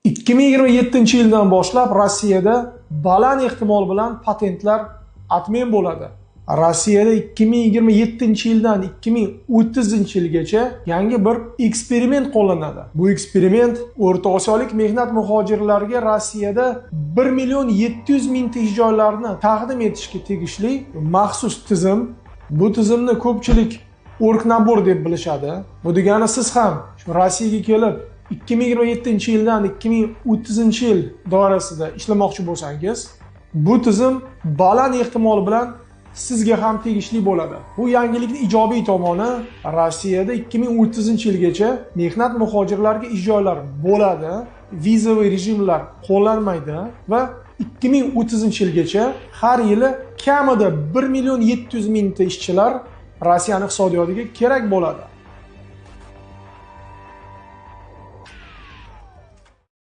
2027-yildan boshlab Rossiyada baland ehtimol bilan patentlar atmen bo'ladi. Rossiyada 2027-yildan 2030-yilgacha yangi bir eksperiment qo'llanadi. Bu eksperiment O'rta Osiyolik mehnat muhojirlariga Rossiyada 1.700.000 ish joylarini taqdim etishga tegishli maxsus tizim. Bu tizimni ko'pchilik Orknabor deb bilishadi. Bu degani siz ham Rossiyaga kelib 2027-yildan 2030-yil doirasida ishlamoqchi bo'lsangiz, bu tizim baland ehtimol bilan sizga ham tegishli bo'ladi. Bu yangilikning ijobiy tomoni, Rossiyada 2030-yilgacha mehnat muhojirlariga ish joylari bo'ladi, vizaviy rejimlar qo'llanmaydi va 2030-yilgacha har yili kamida 1.700.000 ishchilar Rossiyaning iqtisodiyotiga kerak bo'ladi.